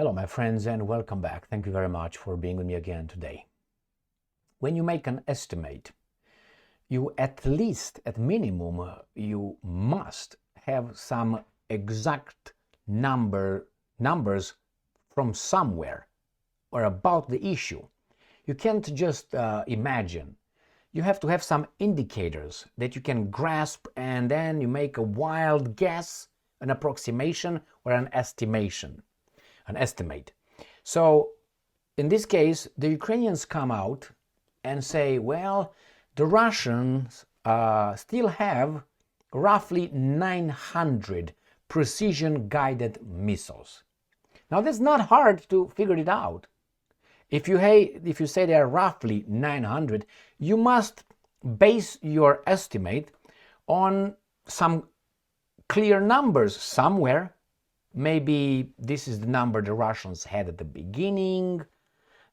Hello, my friends, and welcome back. Thank you very much for being with me again today. When you make an estimate, you at minimum, you must have some exact numbers from somewhere or about the issue. You can't just imagine. You have to have some indicators that you can grasp, and then you make a wild guess, an approximation, or an estimate. So in this case, the Ukrainians come out and say, well, the Russians still have roughly 900 precision-guided missiles. Now, that's not hard to figure it out. If you say they are roughly 900, you must base your estimate on some clear numbers somewhere. Maybe this is the number the Russians had at the beginning.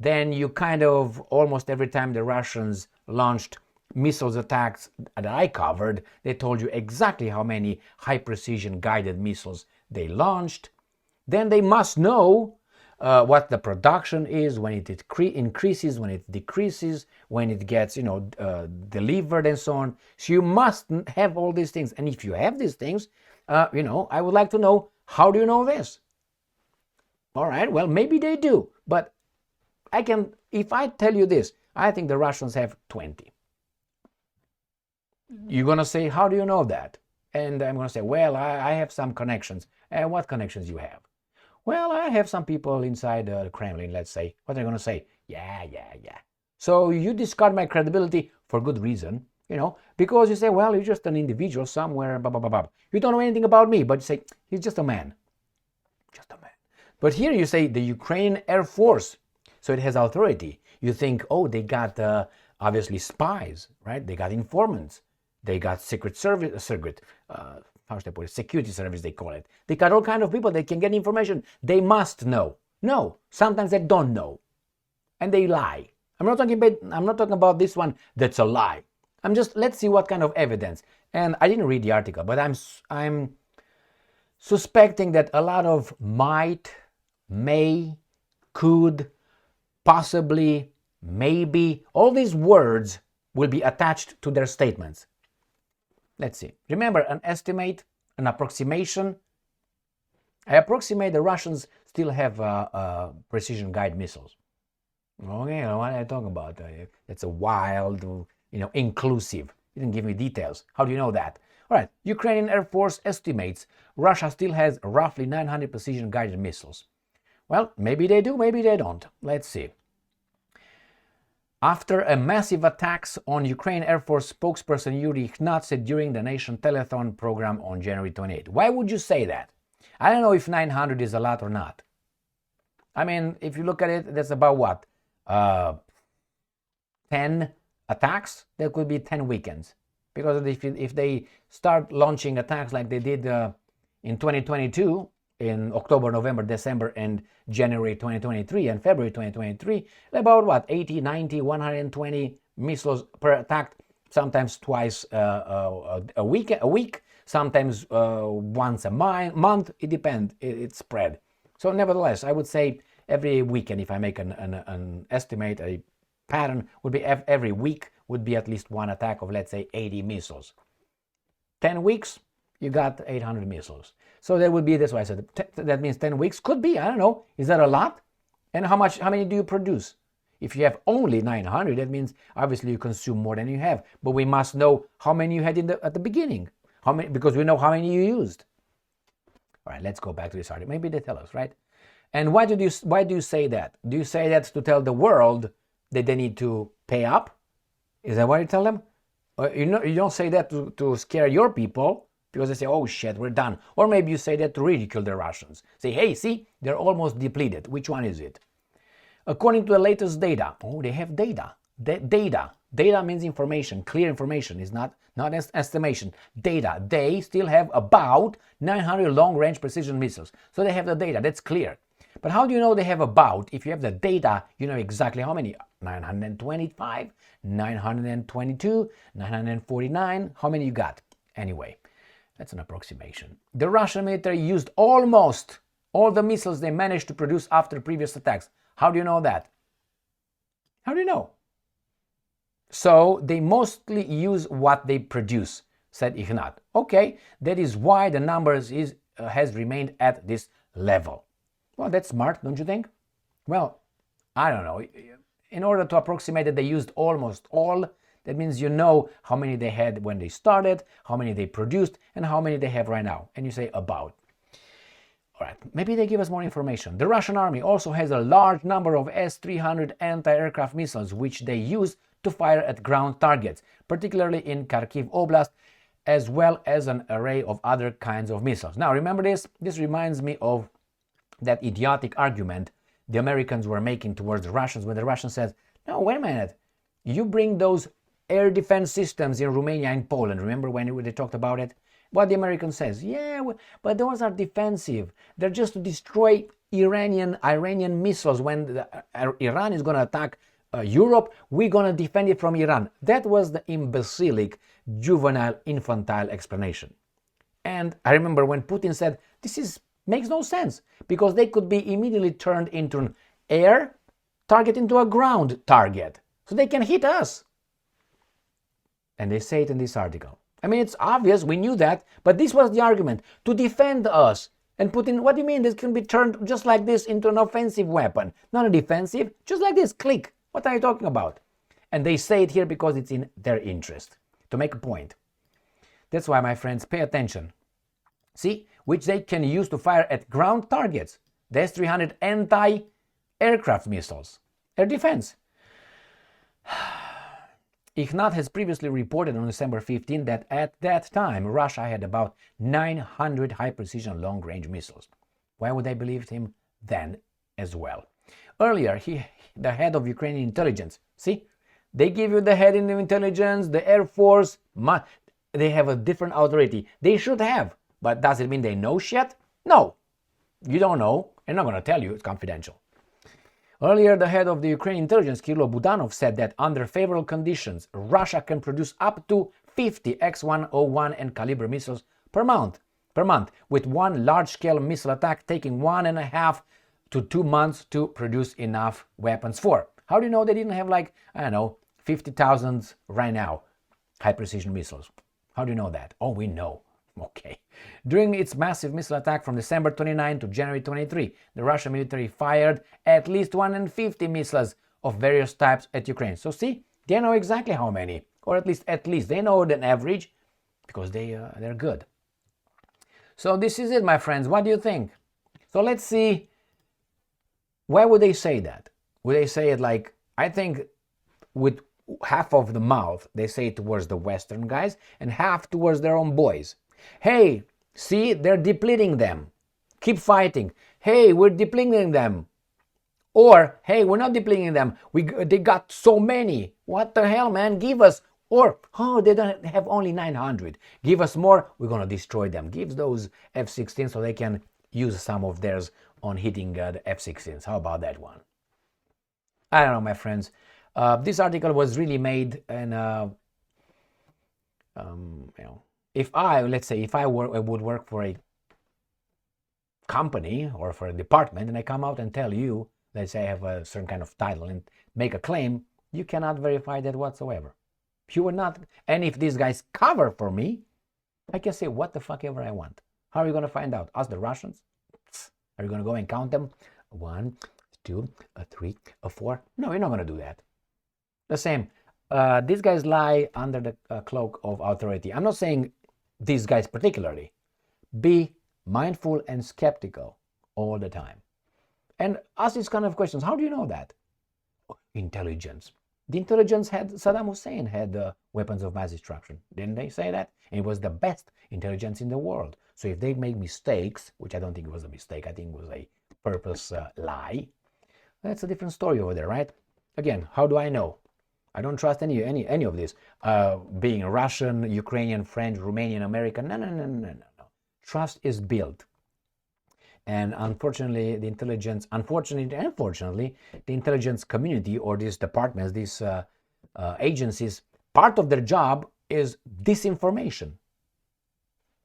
Then you kind of, almost every time the Russians launched missiles attacks that I covered, they told you exactly how many high precision guided missiles they launched. Then they must know what the production is, when it increases, when it decreases, when it gets delivered, and so on. So you must have all these things. And if you have these things, I would like to know, how do you know this? All right, well, maybe they do, but if I tell you this, I think the Russians have 20. You're going to say, how do you know that? And I'm going to say, well, I have some connections. And what connections you have? Well, I have some people inside the Kremlin, let's say. What are they going to say? Yeah. So you discard my credibility for good reason, because you say, well, you're just an individual somewhere, blah, blah, blah, blah. You don't know anything about me, but you say, he's just a man. Just a man. But here you say the Ukrainian Air Force, so it has authority. You think, oh, they got obviously spies, right? They got informants. They got security service, they call it. They got all kinds of people that can get information. They must know. No, sometimes they don't know. And they lie. I'm not talking about this one that's a lie. Let's see what kind of evidence. And I didn't read the article, but I'm suspecting that a lot of might, may, could, possibly, maybe, all these words will be attached to their statements. Let's see. Remember, an estimate, an approximation. I approximate the Russians still have precision guide missiles. Okay, what are I talking about? It's a wild, inclusive. You didn't give me details. How do you know that? All right, Ukrainian Air Force estimates Russia still has roughly 900 precision guided missiles. Well, maybe they do, maybe they don't. Let's see. After a massive attacks on Ukraine Air Force spokesperson Yuri Ihnat said during the Nation Telethon program on January 28. Why would you say that? I don't know if 900 is a lot or not. I mean, if you look at it, that's about what? 10 attacks? That could be 10 weekends. Because if they start launching attacks like they did in 2022, in October, November, December, and January 2023 and February 2023, about what? 80, 90, 120 missiles per attack, sometimes twice a week, sometimes once a month. It depends. It's spread. So nevertheless, I would say every weekend, if I make an estimate, a pattern would be every week would be at least one attack of, let's say, 80 missiles. 10 weeks, you got 800 missiles. So that would be, that's why I said, that means 10 weeks. Could be, I don't know. Is that a lot? And how many do you produce? If you have only 900, that means obviously you consume more than you have. But we must know how many you had at the beginning. How many, because we know how many you used. All right, let's go back to this article. Maybe they tell us, right? And why do you say that? Do you say that to tell the world that they need to pay up? Is that why you tell them? You don't say that to scare your people, because they say, oh shit, we're done. Or maybe you say that to ridicule the Russians. Say, hey, see, they're almost depleted. Which one is it? According to the latest data, they have data. Data means information, clear information. Is not estimation. Data. They still have about 900 long-range precision missiles. So they have the data. That's clear. But how do you know they have about? If you have the data, you know exactly how many. 925, 922, 949. How many you got? Anyway, that's an approximation. The Russian military used almost all the missiles they managed to produce after previous attacks. How do you know that? How do you know? So they mostly use what they produce, said Ignat. Okay, that is why the numbers has remained at this level. Well, that's smart, don't you think? Well, I don't know. In order to approximate that they used almost all, that means you know how many they had when they started, how many they produced, and how many they have right now. And you say about. All right, maybe they give us more information. The Russian army also has a large number of S-300 anti-aircraft missiles, which they use to fire at ground targets, particularly in Kharkiv Oblast, as well as an array of other kinds of missiles. Now, remember this? This reminds me of that idiotic argument the Americans were making towards the Russians when the Russians said, no, wait a minute, you bring those air defense systems in Romania and Poland. Remember when they talked about it? What the American says, yeah, but those are defensive. They're just to destroy Iranian missiles. When Iran is going to attack Europe, we're going to defend it from Iran. That was the imbecilic, juvenile, infantile explanation. And I remember when Putin said, makes no sense, because they could be immediately turned into an air target into a ground target. So they can hit us. And they say it in this article. I mean, it's obvious, we knew that, but this was the argument, to defend us. And Putin, what do you mean this can be turned just like this into an offensive weapon? Not a defensive, just like this, click. What are you talking about? And they say it here because it's in their interest, to make a point. That's why, my friends, pay attention. See, which they can use to fire at ground targets. The S-300 anti-aircraft missiles. Air defense. Ignat has previously reported on December 15 that at that time, Russia had about 900 high-precision long-range missiles. Why would they believe him then as well? Earlier, the head of Ukrainian intelligence, see, they give you the head in the intelligence, the Air Force, they have a different authority. They should have, but does it mean they know shit? No, you don't know. I'm not going to tell you, it's confidential. Earlier, the head of the Ukrainian intelligence, Kirill Budanov, said that under favorable conditions, Russia can produce up to 50 X-101 and caliber missiles per month, with one large-scale missile attack taking 1.5 to 2 months to produce enough weapons for. How do you know they didn't have 50,000 right now, high-precision missiles? How do you know that? Oh, we know. Okay. During its massive missile attack from December 29 to January 23, the Russian military fired at least 150 missiles of various types at Ukraine. So see, they know exactly how many, or at least they know an average, because they're good. So this is it, my friends. What do you think? So let's see. Why would they say that? Would they say it I think with half of the mouth, they say it towards the Western guys and half towards their own boys. Hey, see, they're depleting them. Keep fighting. Hey, we're depleting them. Or, hey, we're not depleting them. They got so many. What the hell, man? Give us. Or, oh, they don't have only 900. Give us more. We're going to destroy them. Give those F-16 so they can use some of theirs on hitting the F-16s. How about that one? I don't know, my friends. This article was really made and if I would work for a company or for a department and I come out and tell you, let's say I have a certain kind of title and make a claim, you cannot verify that whatsoever. You would not. And if these guys cover for me, I can say what the fuck ever I want. How are you going to find out? Ask the Russians? Are you going to go and count them? 1, 2, 3, 4? No, you're not going to do that. The same. These guys lie under the cloak of authority. I'm not saying these guys particularly. Be mindful and skeptical all the time. And ask these kind of questions. How do you know that? Intelligence. The intelligence Saddam Hussein had weapons of mass destruction. Didn't they say that? And it was the best intelligence in the world. So if they make mistakes, which I don't think it was a mistake, I think it was a purpose lie, that's a different story over there, right? Again, how do I know? I don't trust any of this. Being Russian, Ukrainian, French, Romanian, American. No. Trust is built. And unfortunately, the intelligence community or these departments, these agencies, part of their job is disinformation.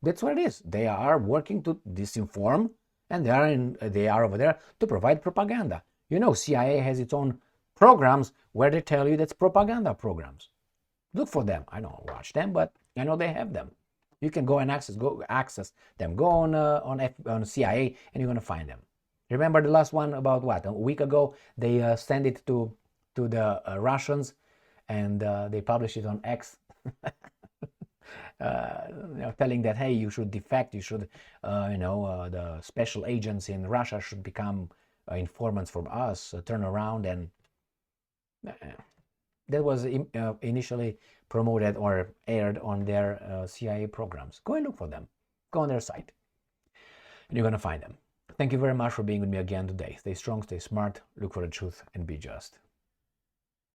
That's what it is. They are working to disinform and they are over there to provide propaganda. You know, CIA has its own programs where they tell you that's propaganda programs. Look for them. I don't watch them, but I know they have them. You can go and access them. Go on CIA, and you're gonna find them. Remember the last one about what, a week ago? They sent it to the Russians, and they published it on X. Telling that, hey, you should defect, you should, the special agents in Russia should become informants from us, turn around, and that was initially promoted or aired on their CIA programs. Go and look for them. Go on their site, and you're going to find them. Thank you very much for being with me again today. Stay strong, stay smart, look for the truth, and be just.